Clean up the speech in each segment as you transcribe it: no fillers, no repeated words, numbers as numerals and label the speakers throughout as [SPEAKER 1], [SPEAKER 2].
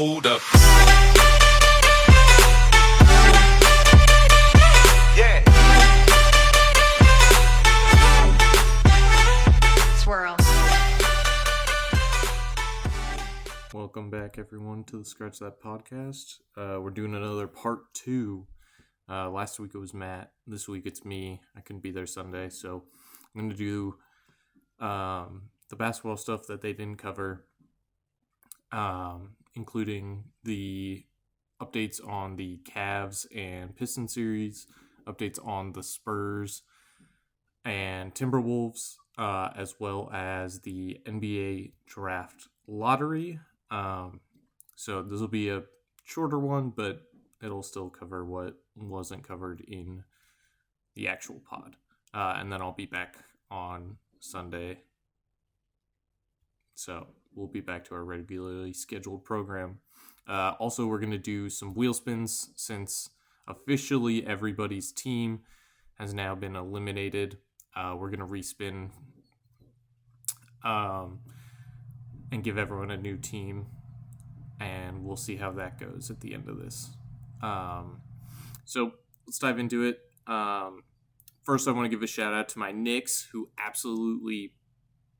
[SPEAKER 1] Hold up. Yeah.
[SPEAKER 2] Swirl.
[SPEAKER 3] Welcome back, everyone, to the Scratch That podcast. We're doing another part 2. Last week it was Matt. This week it's me. I couldn't be there Sunday, so I'm going to do the basketball stuff that they didn't cover, including the updates on the Cavs and Pistons series, updates on the Spurs and Timberwolves, as well as the NBA draft lottery. So this will be a shorter one, but it'll still cover what wasn't covered in the actual pod. And then I'll be back on Sunday. So we'll be back to our regularly scheduled program. Also, we're going to do some wheel spins since officially everybody's team has now been eliminated. We're going to respin and give everyone a new team, and we'll see how that goes at the end of this. So let's dive into it. First, I want to give a shout out to my Knicks, who absolutely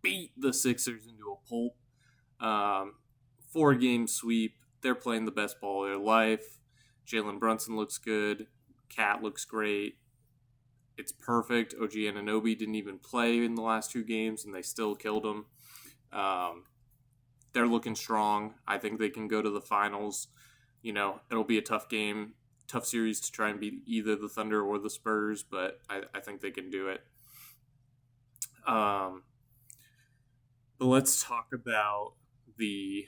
[SPEAKER 3] beat the Sixers into a pulp. 4-game sweep. They're playing the best ball of their life. Jalen Brunson looks good. Cat looks great. It's perfect. OG Anunoby didn't even play in the last 2 games, and they still killed him. They're looking strong. I think they can go to the finals. You know, it'll be a tough game, tough series to try and beat either the Thunder or the Spurs, but I think they can do it. But let's talk about the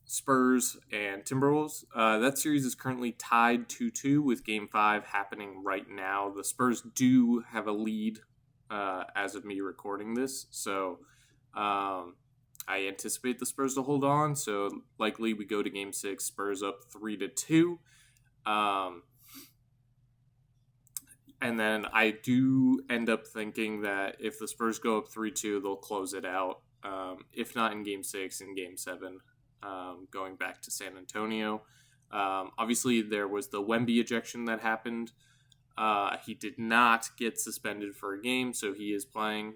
[SPEAKER 3] Spurs and Timberwolves. That series is currently tied 2-2 with Game 5 happening right now. The Spurs do have a lead as of me recording this, so I anticipate the Spurs to hold on, so likely we go to Game 6, Spurs up 3-2. And then I do end up thinking that if the Spurs go up 3-2, they'll close it out. If not in Game 6, in Game 7, going back to San Antonio. Obviously, there was the Wemby ejection that happened. He did not get suspended for a game, so he is playing,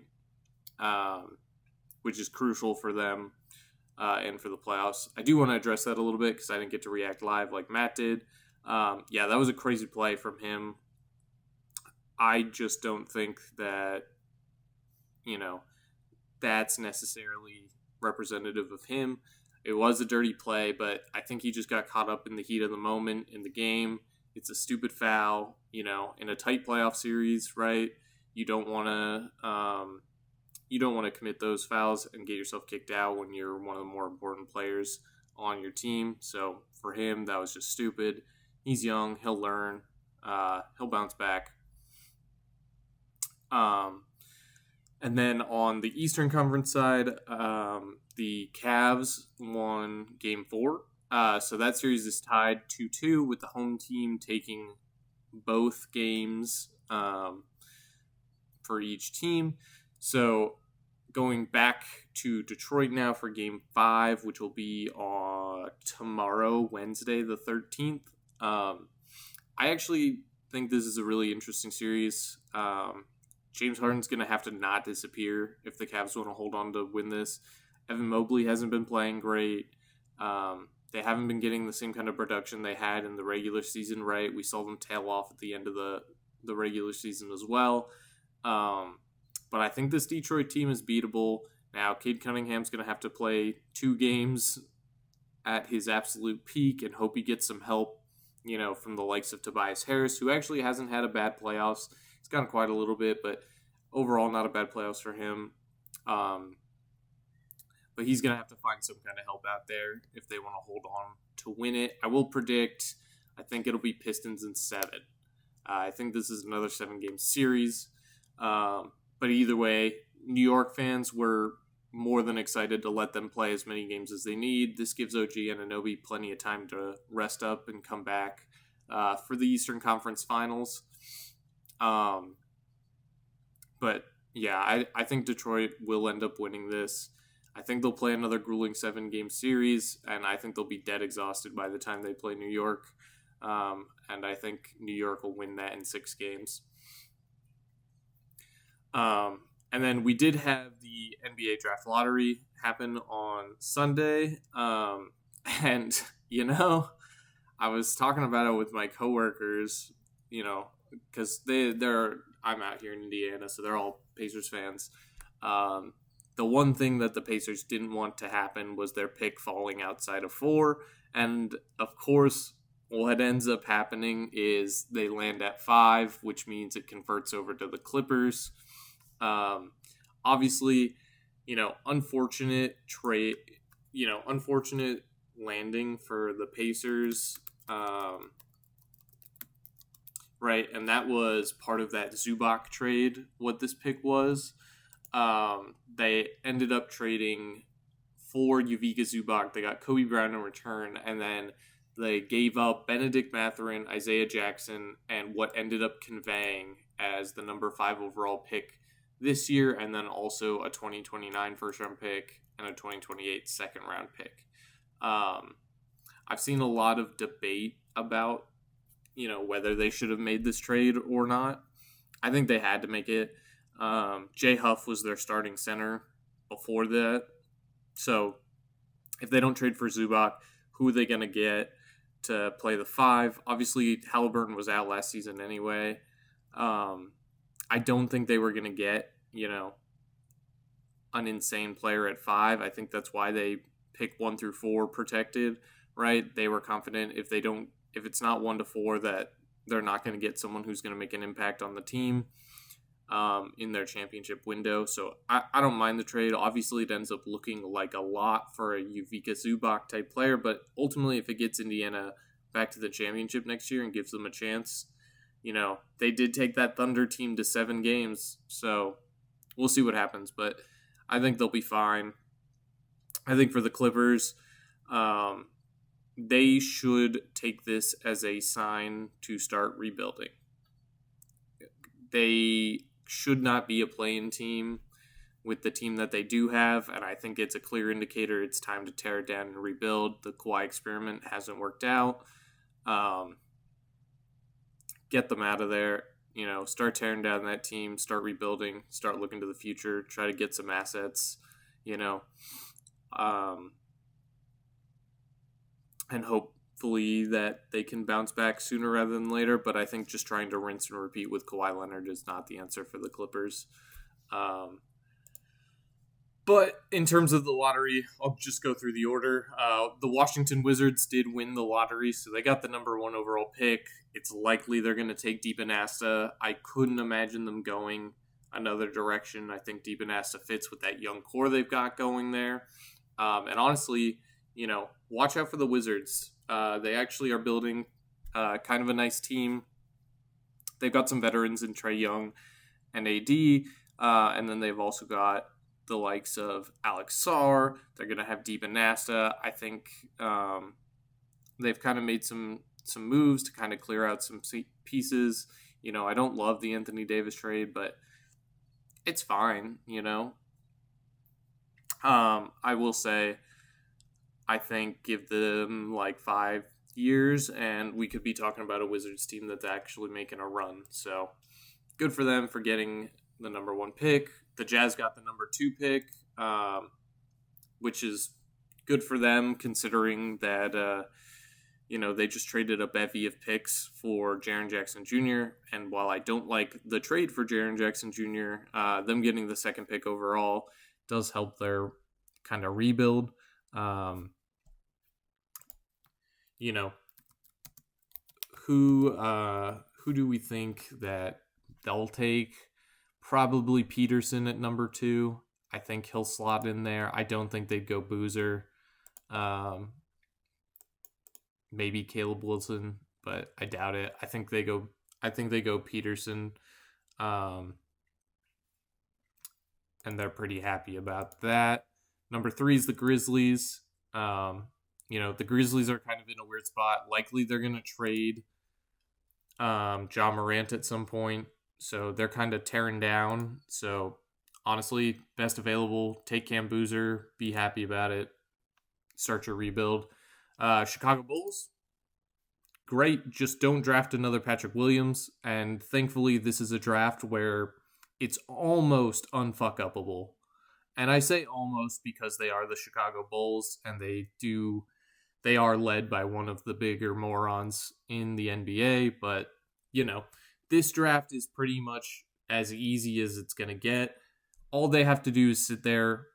[SPEAKER 3] which is crucial for them and for the playoffs. I do want to address that a little bit because I didn't get to react live like Matt did. Yeah, that was a crazy play from him. I just don't think that, that's necessarily representative of him. It was a dirty play, but I think he just got caught up in the heat of the moment in the game. It's a stupid foul, in a tight playoff series, right? You don't want to commit those fouls and get yourself kicked out when you're one of the more important players on your team. So for him, that was just stupid. He's young. He'll learn. He'll bounce back. And then on the Eastern Conference side, the Cavs won Game 4. So that series is tied 2-2 with the home team taking both games for each team. So going back to Detroit now for Game 5, which will be tomorrow, Wednesday the 13th. I actually think this is a really interesting series. James Harden's going to have to not disappear if the Cavs want to hold on to win this. Evan Mobley hasn't been playing great. They haven't been getting the same kind of production they had in the regular season, right? We saw them tail off at the end of the regular season as well. But I think this Detroit team is beatable. Now, Cade Cunningham's going to have to play 2 games at his absolute peak and hope he gets some help, from the likes of Tobias Harris, who actually hasn't had a bad playoffs. It's gone quite a little bit, but overall not a bad playoffs for him. But he's going to have to find some kind of help out there if they want to hold on to win it. I will predict, I think it'll be Pistons in 7. I think this is another 7-game series. But either way, New York fans were more than excited to let them play as many games as they need. This gives OG Anunoby plenty of time to rest up and come back for the Eastern Conference Finals. But yeah, I think Detroit will end up winning this. I think they'll play another grueling 7-game series, and I think they'll be dead exhausted by the time they play New York. And I think New York will win that in 6 games. And then we did have the NBA draft lottery happen on Sunday. And, I was talking about it with my coworkers, because I'm out here in Indiana, so they're all Pacers fans. The one thing that the Pacers didn't want to happen was their pick falling outside of 4. And, of course, what ends up happening is they land at 5, which means it converts over to the Clippers. Obviously, unfortunate trade, unfortunate landing for the Pacers. Right, and that was part of that Zubac trade, what this pick was. They ended up trading for Ivica Zubac. They got Kobe Brown in return, and then they gave up Benedict Mathurin, Isaiah Jackson, and what ended up conveying as the number 5 overall pick this year, and then also a 2029 first-round pick and a 2028 second-round pick. I've seen a lot of debate about, whether they should have made this trade or not. I think they had to make it. Jay Huff was their starting center before that. So if they don't trade for Zubac, who are they going to get to play the 5? Obviously, Halliburton was out last season anyway. I don't think they were going to get, an insane player at 5. I think that's why they pick 1 through 4 protected, right? They were confident if it's not 1 to 4 that they're not going to get someone who's going to make an impact on the team in their championship window. So I don't mind the trade. Obviously, it ends up looking like a lot for a Ivica Zubac type player, but ultimately, if it gets Indiana back to the championship next year and gives them a chance, they did take that Thunder team to 7 games, so we'll see what happens, but I think they'll be fine. I think for the Clippers, they should take this as a sign to start rebuilding. They should not be a play-in team with the team that they do have, and I think it's a clear indicator it's time to tear it down and rebuild. The Kawhi experiment hasn't worked out. Get them out of there. Start tearing down that team, start rebuilding, start looking to the future, try to get some assets, and hopefully that they can bounce back sooner rather than later. But I think just trying to rinse and repeat with Kawhi Leonard is not the answer for the Clippers. But in terms of the lottery, I'll just go through the order. The Washington Wizards did win the lottery, so they got the number 1 overall pick. It's likely they're going to take DiPanasta. I couldn't imagine them going another direction. I think DiPanasta fits with that young core they've got going there. And honestly, watch out for the Wizards. They actually are building kind of a nice team. They've got some veterans in Trae Young and AD, and then they've also got the likes of Alex Sarr. They're going to have DiPanasta. I think they've kind of made some moves to kind of clear out some pieces. I don't love the Anthony Davis trade, but it's fine, I will say, I think give them like 5 years and we could be talking about a Wizards team that's actually making a run. So good for them for getting the number 1 pick. The Jazz got the number 2 pick, which is good for them considering that, they just traded a bevy of picks for Jaren Jackson Jr. And while I don't like the trade for Jaren Jackson Jr., them getting the 2nd pick overall does help their kind of rebuild. Who do we think that they'll take? Probably Peterson at number 2. I think he'll slot in there. I don't think they'd go Boozer. Maybe Caleb Wilson, but I doubt it. I think they go Peterson. And they're pretty happy about that. Number 3 is the Grizzlies. The Grizzlies are kind of in a weird spot. Likely they're going to trade Ja Morant at some point. So they're kind of tearing down. So honestly, best available. Take Cam Boozer. Be happy about it. Start your rebuild. Chicago Bulls, great. Just don't draft another Patrick Williams. And thankfully, this is a draft where it's almost unfuck upable. And I say almost because they are the Chicago Bulls and they are led by one of the bigger morons in the NBA. But, this draft is pretty much as easy as it's going to get. All they have to do is sit there.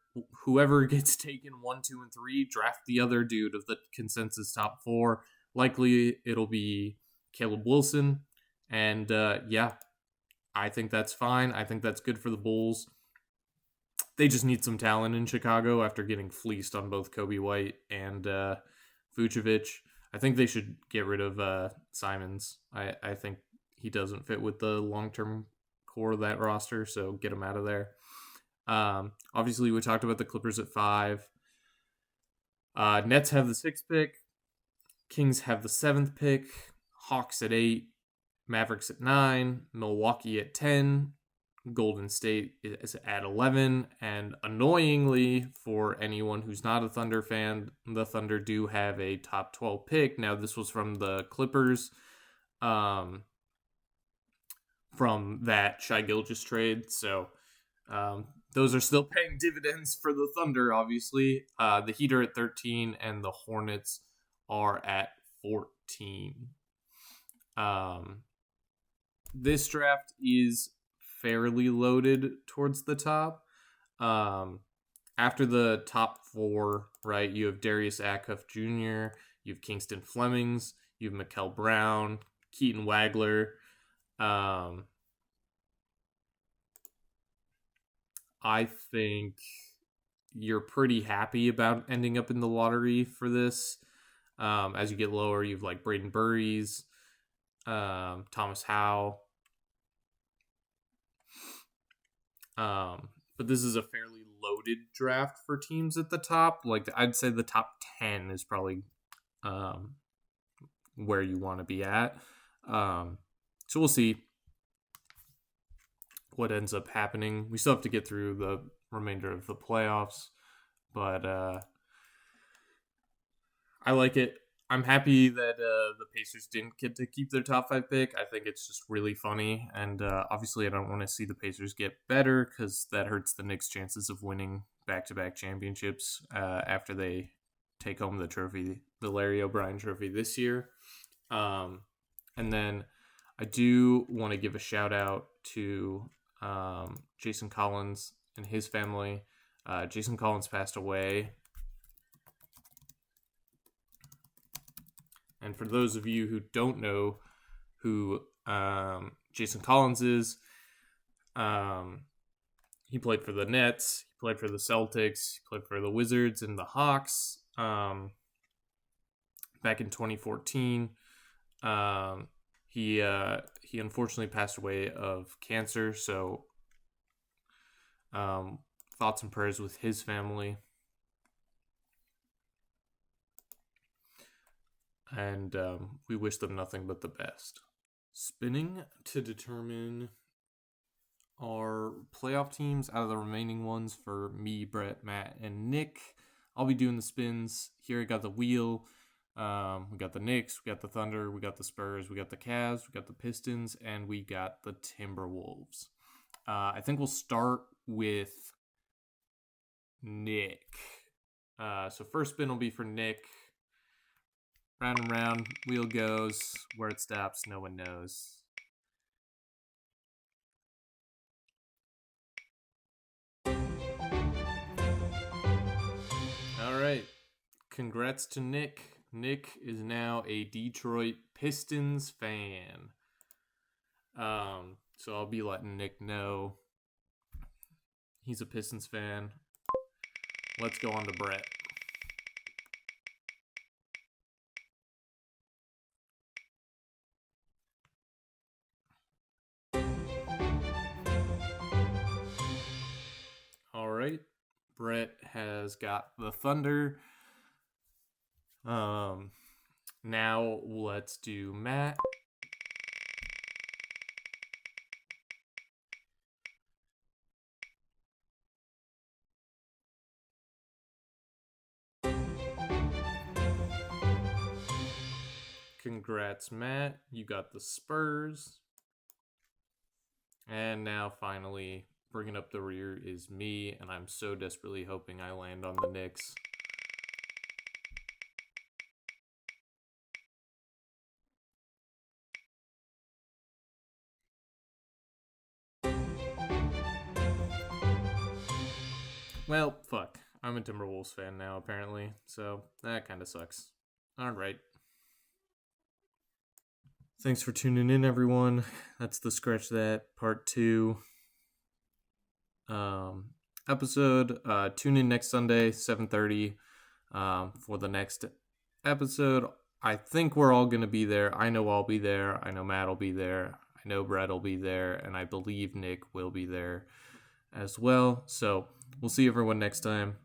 [SPEAKER 3] Whoever gets taken 1, 2, and 3, draft the other dude of the consensus top 4. Likely it'll be Caleb Wilson. And I think that's fine. I think that's good for the Bulls. They just need some talent in Chicago after getting fleeced on both Kobe White and Vucevic. I think they should get rid of Simons. I think he doesn't fit with the long-term core of that roster, so get him out of there. Obviously, we talked about the Clippers at 5. Nets have the 6th pick. Kings have the 7th pick. Hawks at 8. Mavericks at 9. Milwaukee at 10. Golden State is at 11. And annoyingly, for anyone who's not a Thunder fan, the Thunder do have a top 12 pick. Now, this was from the Clippers, from that Shai Gilgeous trade. So, those are still paying dividends for the Thunder, obviously. The Heat are at 13, and the Hornets are at 14. This draft is fairly loaded towards the top. After the top 4, right, you have Darius Adcoff Jr., you have Kingston Flemings, you have Mikal Brown, Keaton Wagler. I think you're pretty happy about ending up in the lottery for this. As you get lower, you've like Braden Burries, Thomas Howe. But this is a fairly loaded draft for teams at the top. Like, I'd say the top 10 is probably where you want to be at. So we'll see what ends up happening. We still have to get through the remainder of the playoffs, but I like it. I'm happy that the Pacers didn't get to keep their top 5 pick. I think it's just really funny, and obviously I don't want to see the Pacers get better because that hurts the Knicks' chances of winning back-to-back championships after they take home the trophy, the Larry O'Brien trophy this year. And then I do want to give a shout-out to Jason Collins and his family. Jason Collins passed away. And for those of you who don't know who Jason Collins is, he played for the Nets, he played for the Celtics, he played for the Wizards and the Hawks back in 2014. He unfortunately passed away of cancer, so thoughts and prayers with his family. And we wish them nothing but the best. Spinning to determine our playoff teams out of the remaining ones for me, Brett, Matt, and Nick. I'll be doing the spins. Here I got the wheel. We got the Knicks, we got the Thunder, we got the Spurs, we got the Cavs, we got the Pistons, and we got the Timberwolves. I think we'll start with Nick. So first spin will be for Nick. Round and round, wheel goes. Where it stops, no one knows. All right. Congrats to Nick. Nick is now a Detroit Pistons fan. So I'll be letting Nick know he's a Pistons fan. Let's go on to Brett. All right. Brett has got the Thunder. Now let's do Matt. Congrats, Matt. You got the Spurs. And now, finally, bringing up the rear is me, and I'm so desperately hoping I land on the Knicks. Well, fuck. I'm a Timberwolves fan now, apparently, so that kind of sucks. All right. Thanks for tuning in, everyone. That's the Scratch That Part 2 episode. Tune in next Sunday, 7:30, for the next episode. I think we're all going to be there. I know I'll be there. I know Matt will be there. I know Brett will be there. And I believe Nick will be there as well. So we'll see everyone next time.